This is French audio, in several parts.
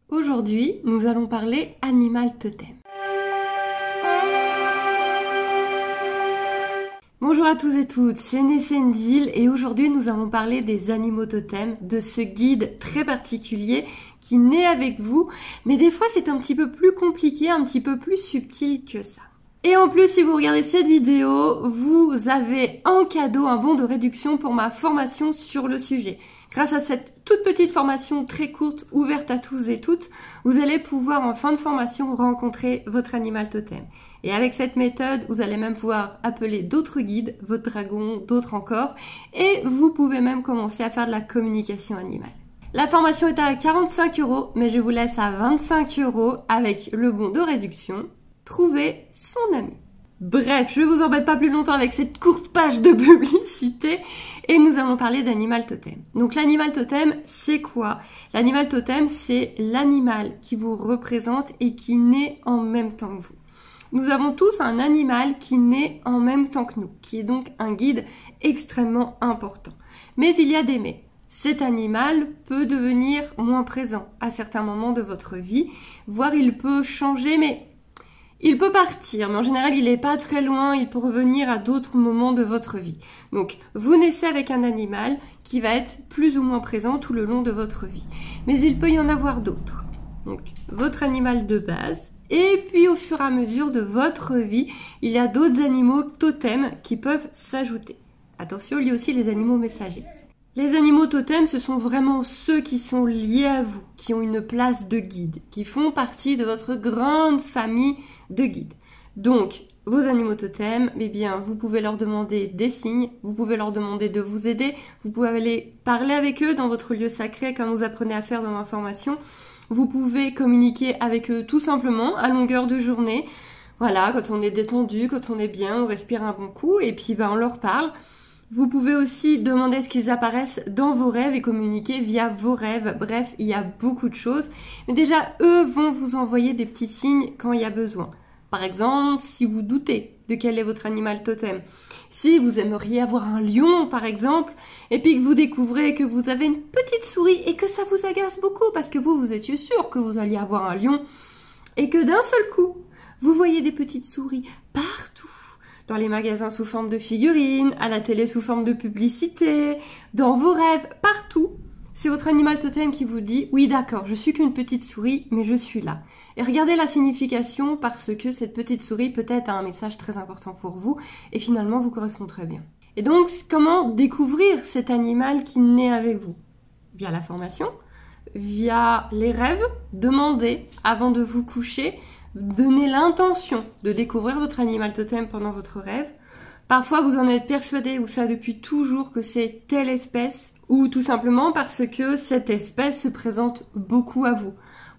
Aujourd'hui, nous allons parler animal totem. Bonjour à tous et toutes, c'est Nessendil et aujourd'hui nous allons parler des animaux totems, de ce guide très particulier qui naît avec vous, mais des fois c'est un petit peu plus compliqué, un petit peu plus subtil que ça. Et en plus, si vous regardez cette vidéo, vous avez en cadeau un bon de réduction pour ma formation sur le sujet. Grâce à cette toute petite formation très courte, ouverte à tous et toutes, vous allez pouvoir en fin de formation rencontrer votre animal totem. Et avec cette méthode, vous allez même pouvoir appeler d'autres guides, votre dragon, d'autres encore, et vous pouvez même commencer à faire de la communication animale. La formation est à 45 €, mais je vous laisse à 25 € avec le bon de réduction. Trouvez son ami. Bref, je ne vous embête pas plus longtemps avec cette courte page de publicité et nous allons parler d'animal totem. Donc l'animal totem, c'est quoi? L'animal totem, c'est l'animal qui vous représente et qui naît en même temps que vous. Nous avons tous un animal qui naît en même temps que nous, qui est donc un guide extrêmement important. Mais il y a des mais. Cet animal peut devenir moins présent à certains moments de votre vie, voire il peut changer, mais il peut partir, mais en général, il n'est pas très loin, il peut revenir à d'autres moments de votre vie. Donc, vous naissez avec un animal qui va être plus ou moins présent tout le long de votre vie. Mais il peut y en avoir d'autres. Donc, votre animal de base, et puis au fur et à mesure de votre vie, il y a d'autres animaux totems qui peuvent s'ajouter. Attention, il y a aussi les animaux messagers. Les animaux totems, ce sont vraiment ceux qui sont liés à vous, qui ont une place de guide, qui font partie de votre grande famille de guides. Donc, vos animaux totems, eh bien, vous pouvez leur demander des signes, vous pouvez leur demander de vous aider, vous pouvez aller parler avec eux dans votre lieu sacré comme vous apprenez à faire dans ma formation. Vous pouvez communiquer avec eux tout simplement à longueur de journée. Voilà, quand on est détendu, quand on est bien, on respire un bon coup et puis on leur parle. Vous pouvez aussi demander à ce qu'ils apparaissent dans vos rêves et communiquer via vos rêves. Bref, il y a beaucoup de choses. Mais déjà, eux vont vous envoyer des petits signes quand il y a besoin. Par exemple, si vous doutez de quel est votre animal totem. Si vous aimeriez avoir un lion, par exemple, et puis que vous découvrez que vous avez une petite souris et que ça vous agace beaucoup parce que vous étiez sûr que vous alliez avoir un lion et que d'un seul coup, vous voyez des petites souris partout. Dans les magasins sous forme de figurines, à la télé sous forme de publicité, dans vos rêves, partout. C'est votre animal totem qui vous dit « Oui, d'accord, je suis qu'une petite souris, mais je suis là. » Et regardez la signification parce que cette petite souris peut-être a un message très important pour vous et finalement vous correspond très bien. Et donc, comment découvrir cet animal qui naît avec vous? Via la formation, via les rêves, demandez avant de vous coucher. Donnez l'intention de découvrir votre animal totem pendant votre rêve. Parfois, vous en êtes persuadé ou ça depuis toujours que c'est telle espèce ou tout simplement parce que cette espèce se présente beaucoup à vous.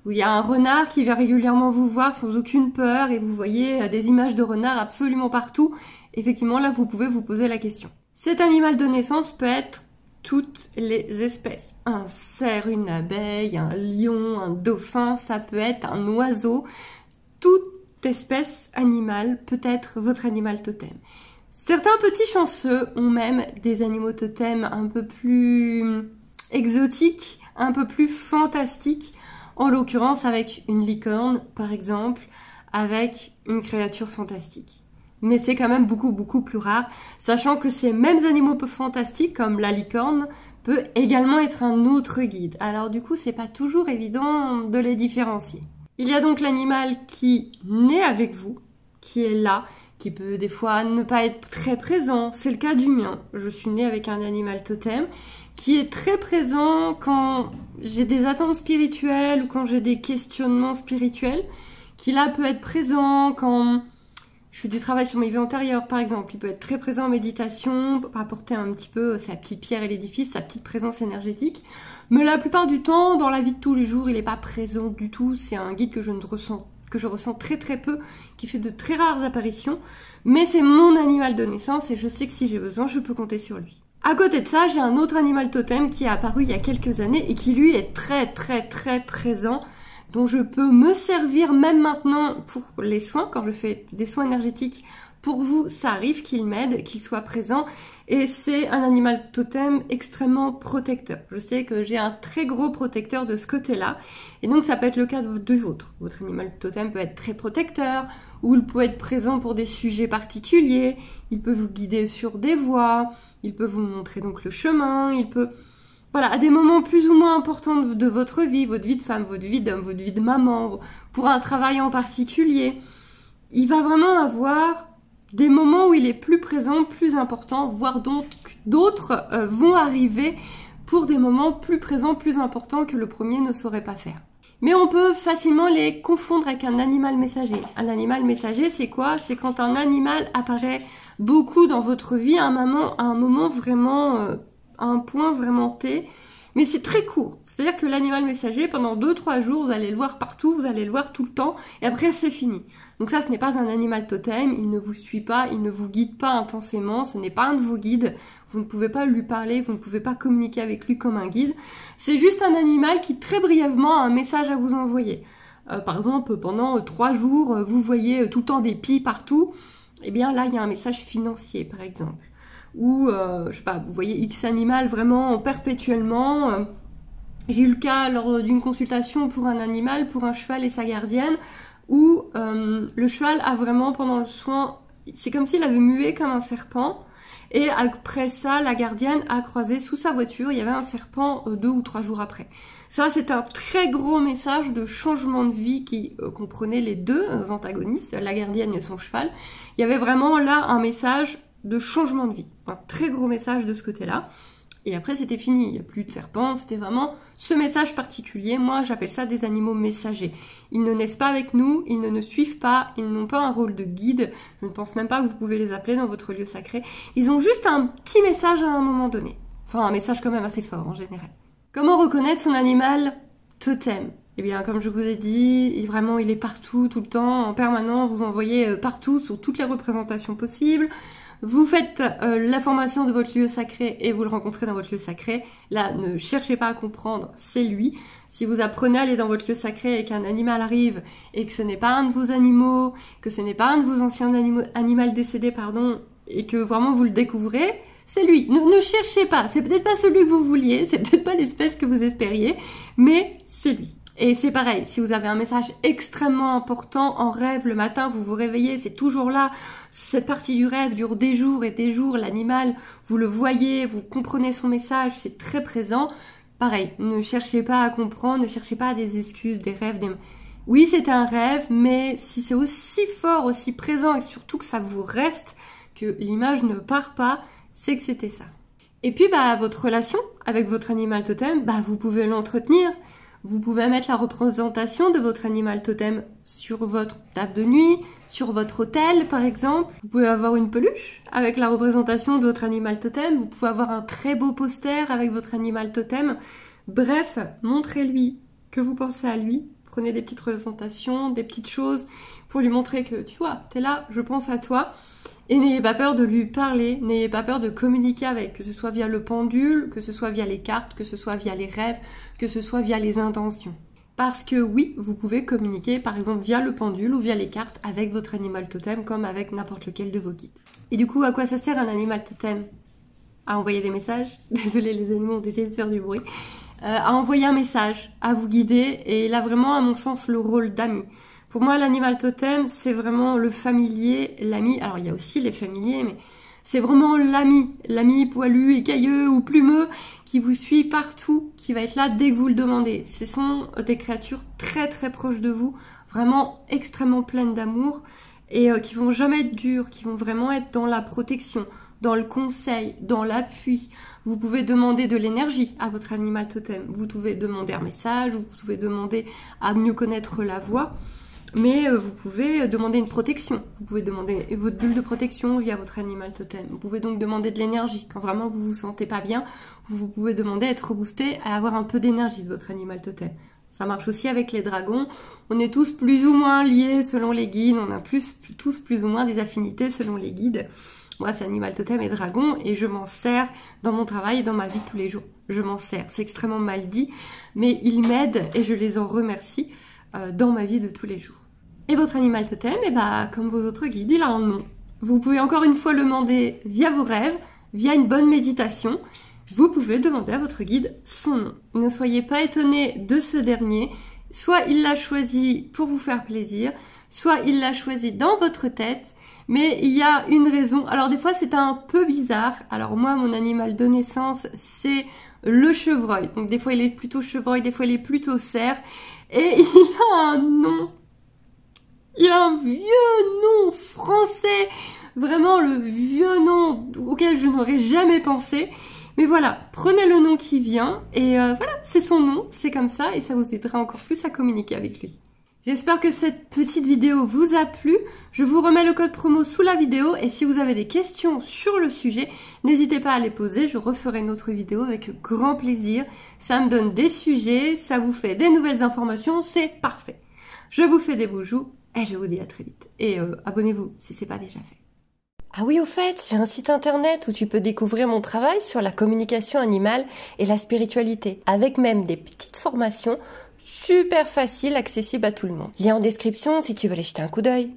Où il y a un renard qui vient régulièrement vous voir sans aucune peur et vous voyez des images de renard absolument partout. Effectivement, là, vous pouvez vous poser la question. Cet animal de naissance peut être toutes les espèces. Un cerf, une abeille, un lion, un dauphin, ça peut être un oiseau. Toute espèce animale peut être votre animal totem. Certains petits chanceux ont même des animaux totems un peu plus exotiques, un peu plus fantastiques, en l'occurrence avec une licorne par exemple, avec une créature fantastique. Mais c'est quand même beaucoup plus rare, sachant que ces mêmes animaux fantastiques comme la licorne peut également être un autre guide. Alors du coup, c'est pas toujours évident de les différencier. Il y a donc l'animal qui naît avec vous, qui est là, qui peut des fois ne pas être très présent. C'est le cas du mien. Je suis née avec un animal totem qui est très présent quand j'ai des attentes spirituelles ou quand j'ai des questionnements spirituels, qui là peut être présent quand je fais du travail sur mes vies antérieures, par exemple. Il peut être très présent en méditation, apporter un petit peu sa petite pierre à l'édifice, sa petite présence énergétique. Mais la plupart du temps, dans la vie de tous les jours, il n'est pas présent du tout. C'est un guide que je ressens très peu, qui fait de très rares apparitions. Mais c'est mon animal de naissance et je sais que si j'ai besoin, je peux compter sur lui. À côté de ça, j'ai un autre animal totem qui est apparu il y a quelques années et qui lui est très présent, dont je peux me servir même maintenant pour les soins, quand je fais des soins énergétiques, pour vous, ça arrive qu'il m'aide, qu'il soit présent, et c'est un animal totem extrêmement protecteur. Je sais que j'ai un très gros protecteur de ce côté-là, et donc ça peut être le cas de vôtre. Votre animal totem peut être très protecteur, ou il peut être présent pour des sujets particuliers, il peut vous guider sur des voies, il peut vous montrer donc le chemin, il peut... Voilà, à des moments plus ou moins importants de votre vie de femme, votre vie d'homme, votre vie de maman, pour un travail en particulier, il va vraiment avoir des moments où il est plus présent, plus important, voire d'autres vont arriver pour des moments plus présents, plus importants que le premier ne saurait pas faire. Mais on peut facilement les confondre avec un animal messager. Un animal messager, c'est quoi? C'est quand un animal apparaît beaucoup dans votre vie à un moment vraiment, à un point vraiment T, mais c'est très court. C'est-à-dire que l'animal messager, pendant 2-3 jours, vous allez le voir partout, vous allez le voir tout le temps, et après c'est fini. Donc ça, ce n'est pas un animal totem, il ne vous suit pas, il ne vous guide pas intensément, ce n'est pas un de vos guides, vous ne pouvez pas lui parler, vous ne pouvez pas communiquer avec lui comme un guide. C'est juste un animal qui très brièvement a un message à vous envoyer. Par exemple, pendant 3 jours, vous voyez tout le temps des pies partout, et bien là, il y a un message financier, par exemple. Ou, je sais pas, vous voyez X animal vraiment perpétuellement. J'ai eu le cas lors d'une consultation pour un animal, pour un cheval et sa gardienne, où le cheval a vraiment, pendant le soin, c'est comme s'il avait mué comme un serpent, et après ça, la gardienne a croisé sous sa voiture, il y avait un serpent 2 ou 3 jours après. Ça, c'est un très gros message de changement de vie qui comprenait les deux antagonistes, la gardienne et son cheval. Il y avait vraiment là un message de changement de vie, un très gros message de ce côté-là. Et après, c'était fini, il n'y a plus de serpents, c'était vraiment ce message particulier. Moi, j'appelle ça des animaux messagers. Ils ne naissent pas avec nous, ils ne nous suivent pas, ils n'ont pas un rôle de guide. Je ne pense même pas que vous pouvez les appeler dans votre lieu sacré. Ils ont juste un petit message à un moment donné. Enfin, un message quand même assez fort en général. Comment reconnaître son animal totem? Eh bien, comme je vous ai dit, vraiment, il est partout, tout le temps, en permanent. Vous en voyez partout, sur toutes les représentations possibles. Vous faites la formation de votre lieu sacré et vous le rencontrez dans votre lieu sacré. Là, ne cherchez pas à comprendre, c'est lui. Si vous apprenez à aller dans votre lieu sacré et qu'un animal arrive et que ce n'est pas un de vos animaux, que ce n'est pas un de vos anciens animaux décédés, pardon, et que vraiment vous le découvrez, c'est lui. Ne cherchez pas, c'est peut-être pas celui que vous vouliez, c'est peut-être pas l'espèce que vous espériez, mais c'est lui. Et c'est pareil, si vous avez un message extrêmement important en rêve le matin, vous vous réveillez, c'est toujours là. Cette partie du rêve dure des jours et des jours, l'animal, vous le voyez, vous comprenez son message, c'est très présent. Pareil, ne cherchez pas à comprendre, ne cherchez pas à des excuses, des rêves, Oui, c'est un rêve, mais si c'est aussi fort, aussi présent et surtout que ça vous reste, que l'image ne part pas, c'est que c'était ça. Et puis, votre relation avec votre animal totem, vous pouvez l'entretenir. Vous pouvez mettre la représentation de votre animal totem sur votre table de nuit, sur votre autel par exemple. Vous pouvez avoir une peluche avec la représentation de votre animal totem. Vous pouvez avoir un très beau poster avec votre animal totem. Bref, montrez-lui que vous pensez à lui. Prenez des petites représentations, des petites choses pour lui montrer que tu vois, t'es là, je pense à toi. Et n'ayez pas peur de lui parler, n'ayez pas peur de communiquer avec, que ce soit via le pendule, que ce soit via les cartes, que ce soit via les rêves, que ce soit via les intentions. Parce que oui, vous pouvez communiquer par exemple via le pendule ou via les cartes avec votre animal totem comme avec n'importe lequel de vos guides. Et du coup, à quoi ça sert un animal totem? À envoyer des messages. Désolée, les animaux ont essayé de faire du bruit. À envoyer un message, à vous guider, et il a vraiment à mon sens le rôle d'ami. Pour moi, l'animal totem, c'est vraiment le familier, l'ami. Alors, il y a aussi les familiers, mais c'est vraiment l'ami poilu, écailleux ou plumeux qui vous suit partout, qui va être là dès que vous le demandez. Ce sont des créatures très très proches de vous, vraiment extrêmement pleines d'amour et qui vont jamais être dures, qui vont vraiment être dans la protection, dans le conseil, dans l'appui. Vous pouvez demander de l'énergie à votre animal totem. Vous pouvez demander un message, vous pouvez demander à mieux connaître la voix. Mais vous pouvez demander une protection, vous pouvez demander votre bulle de protection via votre animal totem. Vous pouvez donc demander de l'énergie. Quand vraiment vous vous sentez pas bien, vous pouvez demander à être boosté, à avoir un peu d'énergie de votre animal totem. Ça marche aussi avec les dragons. On est tous plus ou moins liés selon les guides, on a tous plus ou moins des affinités selon les guides. Moi, c'est animal totem et dragon et je m'en sers dans mon travail et dans ma vie de tous les jours. Je m'en sers, c'est extrêmement mal dit, mais ils m'aident et je les en remercie dans ma vie de tous les jours. Et votre animal totem, comme vos autres guides, il a un nom. Vous pouvez encore une fois le demander via vos rêves, via une bonne méditation. Vous pouvez demander à votre guide son nom. Ne soyez pas étonnés de ce dernier. Soit il l'a choisi pour vous faire plaisir, soit il l'a choisi dans votre tête. Mais il y a une raison. Alors des fois c'est un peu bizarre. Alors moi mon animal de naissance c'est le chevreuil. Donc des fois il est plutôt chevreuil, des fois il est plutôt cerf. Et il a un nom. Il a un vieux nom français. Vraiment le vieux nom auquel je n'aurais jamais pensé. Mais voilà, prenez le nom qui vient. Et voilà, c'est son nom, c'est comme ça. Et ça vous aidera encore plus à communiquer avec lui. J'espère que cette petite vidéo vous a plu. Je vous remets le code promo sous la vidéo et si vous avez des questions sur le sujet, n'hésitez pas à les poser. Je referai une autre vidéo avec grand plaisir. Ça me donne des sujets, ça vous fait des nouvelles informations, c'est parfait. Je vous fais des beaux joues et je vous dis à très vite. Et abonnez-vous si c'est pas déjà fait. Ah oui, au fait, j'ai un site internet où tu peux découvrir mon travail sur la communication animale et la spiritualité, avec même des petites formations super facile, accessible à tout le monde. Lien en description si tu veux aller jeter un coup d'œil.